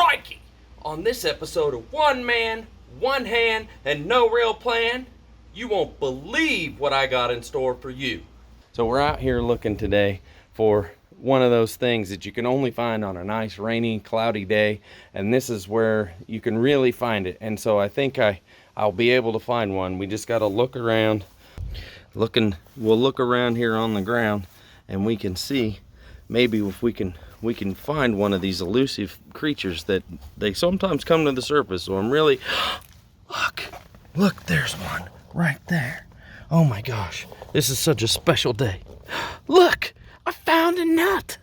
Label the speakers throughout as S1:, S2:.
S1: Crikey! On this episode of One Man, One Hand, and No Real Plan, you won't believe what I got in store for you. So we're out here looking today for one of those things that you can only find on a nice rainy, cloudy day, and this is where you can really find it. And so I think I'll be able to find one. We just got to look around. We'll look around here on the ground, and we can see maybe if we can find one of these elusive creatures that they sometimes come to the surface. So I'm really look, there's one right there. Oh my gosh, this is such a special day. Look, I found a nut.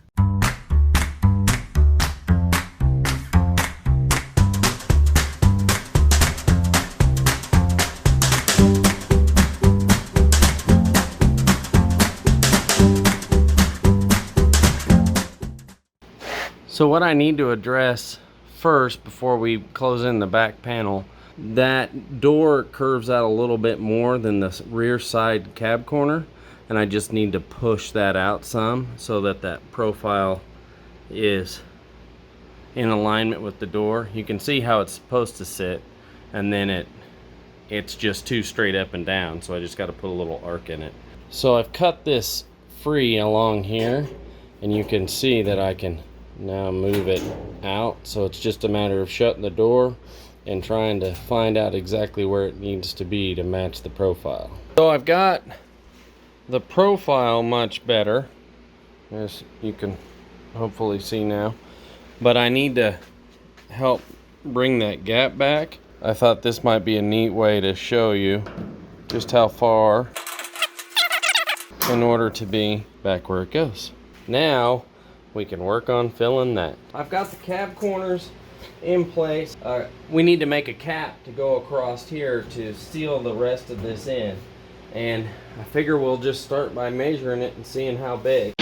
S1: So what I need to address first before we close in the back panel, that door curves out a little bit more than the rear side cab corner, and I just need to push that out some so that that profile is in alignment with the door. You can see how it's supposed to sit, and then it's just too straight up and down, so I just got to put a little arc in it. So I've cut this free along here, and you can see that I can now move it out, so it's just a matter of shutting the door and trying to find out exactly where it needs to be to match the profile. So I've got the profile much better, as you can hopefully see now, but I need to help bring that gap back. I thought this might be a neat way to show you just how far in order to be back where it goes. Now we can work on filling that. I've got the cab corners in place. We need to make a cap to go across here to seal the rest of this in. And I figure we'll just start by measuring it and seeing how big.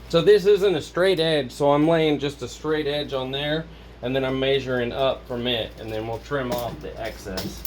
S1: So this isn't a straight edge, so I'm laying just a straight edge on there, and then I'm measuring up from it, and then we'll trim off the excess.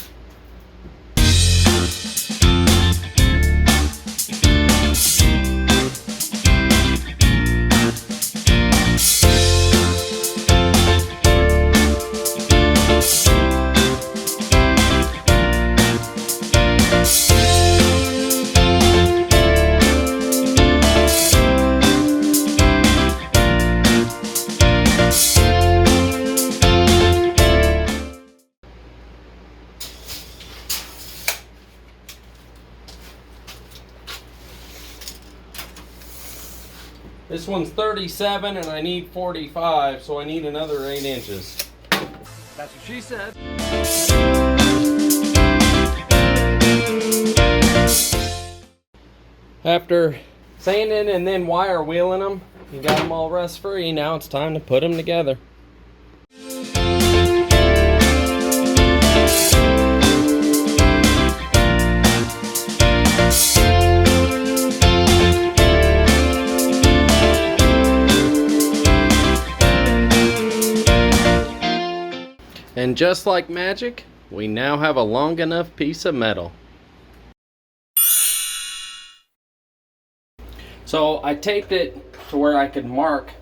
S1: This one's 37 and I need 45, so I need another 8 inches.
S2: That's what she said.
S1: After sanding and then wire wheeling them, you got them all rust free. Now it's time to put them together. And just like magic, we now have a long enough piece of metal. So I taped it to where I could mark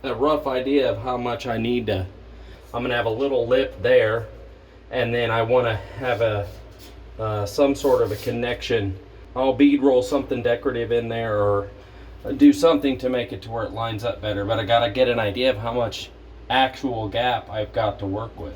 S1: a rough idea of how much I need to. I'm gonna have a little lip there, and then I wanna have some sort of a connection. I'll bead roll something decorative in there or do something to make it to where it lines up better, but I gotta get an idea of how much actual gap I've got to work with.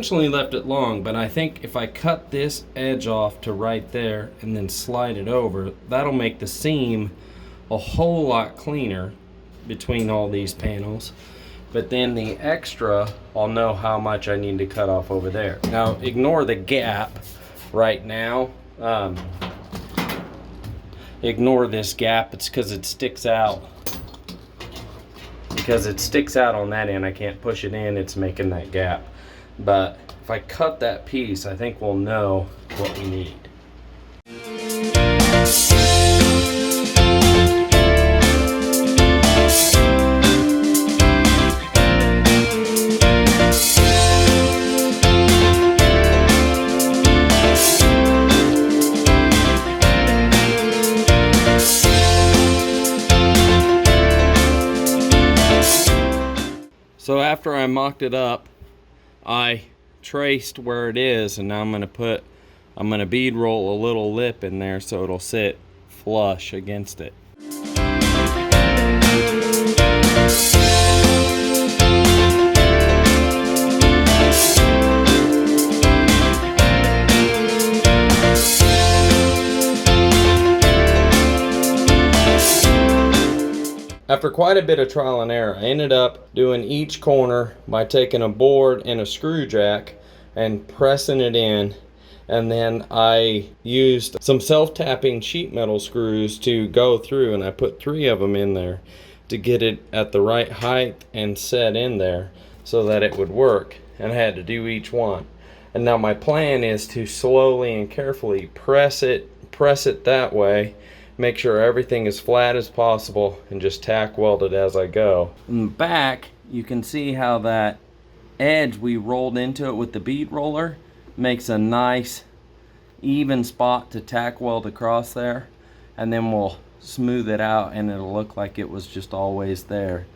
S1: intentionally left it long, but I think if I cut this edge off to right there and then slide it over, that'll make the seam a whole lot cleaner between all these panels. But then the extra, I'll know how much I need to cut off over there. Now, ignore the gap right now. Ignore this gap, it's because it sticks out. Because it sticks out on that end, I can't push it in, it's making that gap. But if I cut that piece, I think we'll know what we need. So after I mocked it up, I traced where it is, and now I'm gonna bead roll a little lip in there so it'll sit flush against it. After quite a bit of trial and error, I ended up doing each corner by taking a board and a screw jack and pressing it in, and then I used some self-tapping sheet metal screws to go through, and I put 3 of them in there to get it at the right height and set in there so that it would work, and I had to do each one. And now my plan is to slowly and carefully press it that way, make sure everything is flat as possible, and just tack weld it as I go. In the back, you can see how that edge we rolled into it with the bead roller makes a nice even spot to tack weld across there, and then we'll smooth it out and it'll look like it was just always there.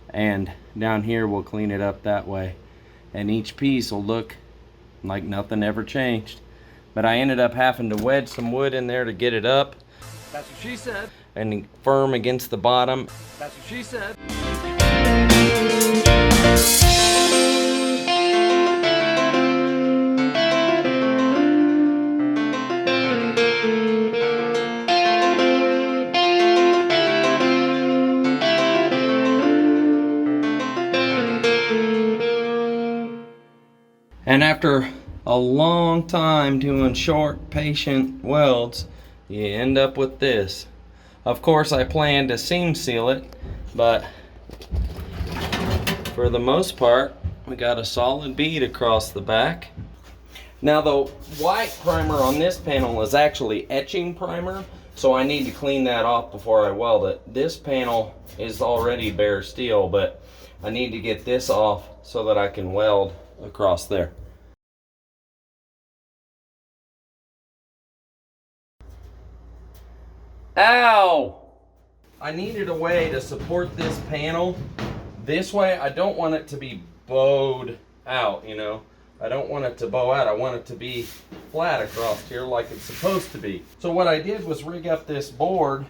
S1: And down here we'll clean it up that way, and each piece will look like nothing ever changed. But I ended up having to wedge some wood in there to get it up.
S2: That's what she said.
S1: And firm against the bottom.
S2: That's what she said.
S1: And after a long time doing short, patient welds, you end up with this. Of course, I plan to seam seal it, but for the most part, we got a solid bead across the back. Now, the white primer on this panel is actually etching primer, so I need to clean that off before I weld it. This panel is already bare steel, but I need to get this off so that I can weld across there. Ow! I needed a way to support this panel. This way, I don't want it to be bowed out, you know. I don't want it to bow out. I want it to be flat across here like it's supposed to be. So what I did was rig up this board.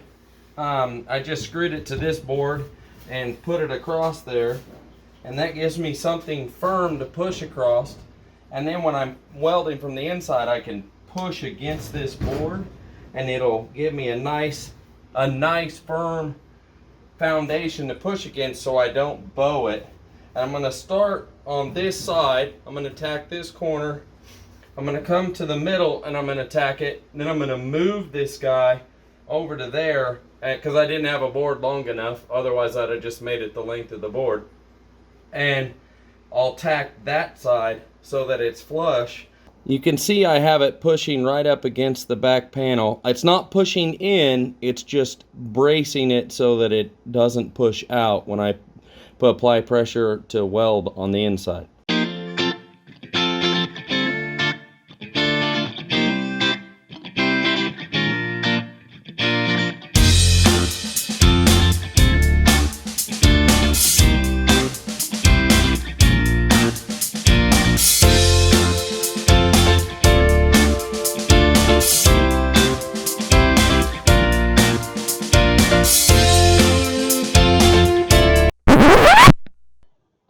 S1: I just screwed it to this board and put it across there. And that gives me something firm to push across. And then when I'm welding from the inside, I can push against this board, and it'll give me a nice firm foundation to push against so I don't bow it. And I'm going to start on this side. I'm going to tack this corner. I'm going to come to the middle and I'm going to tack it. Then I'm going to move this guy over to there because I didn't have a board long enough. Otherwise, I'd have just made it the length of the board. And I'll tack that side so that it's flush. You can see I have it pushing right up against the back panel. It's not pushing in, it's just bracing it so that it doesn't push out when I apply pressure to weld on the inside.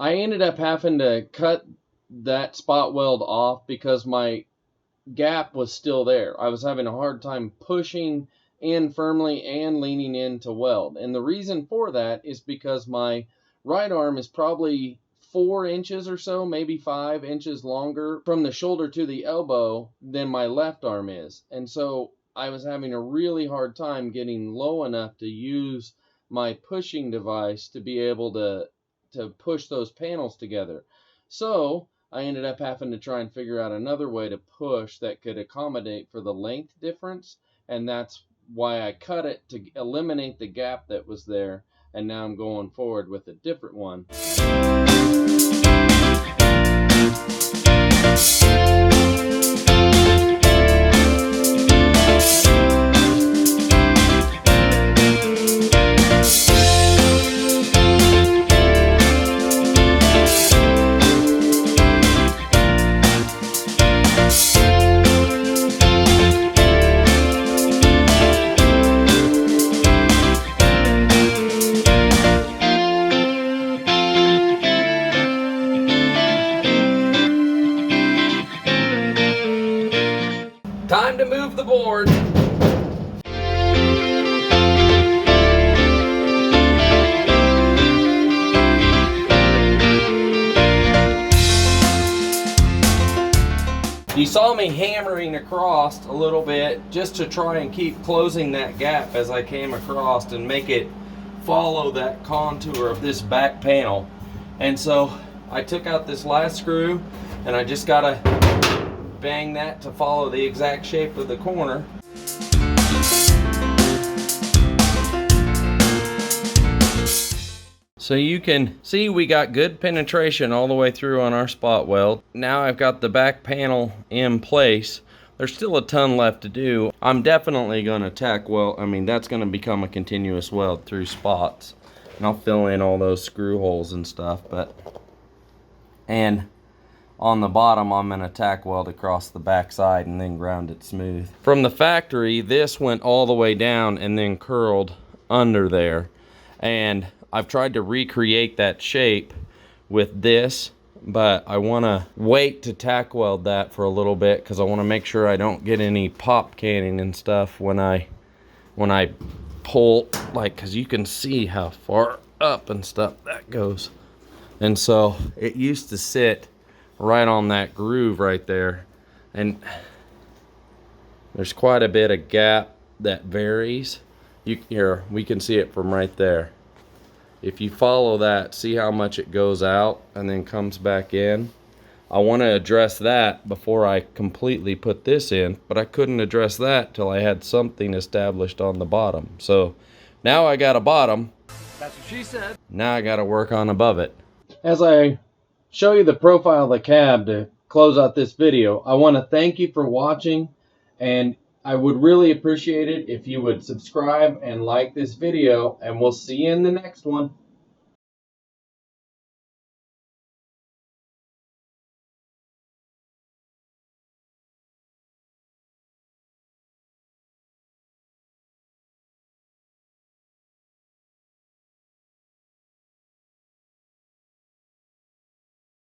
S1: I ended up having to cut that spot weld off because my gap was still there. I was having a hard time pushing in firmly and leaning in to weld. And the reason for that is because my right arm is probably 4 inches or so, maybe 5 inches longer from the shoulder to the elbow than my left arm is. And so I was having a really hard time getting low enough to use my pushing device to be able to push those panels together. So I ended up having to try and figure out another way to push that could accommodate for the length difference, and that's why I cut it to eliminate the gap that was there, and now I'm going forward with a different one. Time to move the board. You saw me hammering across a little bit just to try and keep closing that gap as I came across and make it follow that contour of this back panel. And so I took out this last screw and I just gotta bang that to follow the exact shape of the corner. So you can see we got good penetration all the way through on our spot weld. Now I've got the back panel in place. There's still a ton left to do. I'm definitely going to tack weld. I mean, that's going to become a continuous weld through spots. And I'll fill in all those screw holes and stuff. And on the bottom, I'm going to tack weld across the back side and then ground it smooth. From the factory, this went all the way down and then curled under there. And I've tried to recreate that shape with this, but I want to wait to tack weld that for a little bit because I want to make sure I don't get any pop canning and stuff when I pull, like, because you can see how far up and stuff that goes. And so it used to sit right on that groove right there, and there's quite a bit of gap that varies. Here, we can see it from right there. If you follow that, see how much it goes out and then comes back in. I want to address that before I completely put this in, but I couldn't address that till I had something established on the bottom. So now I got a bottom.
S2: That's what she said.
S1: Now I got to work on above it.
S3: As I show you the profile of the cab to close out this video, I want to thank you for watching, and I would really appreciate it if you would subscribe and like this video, and we'll see you in the next one.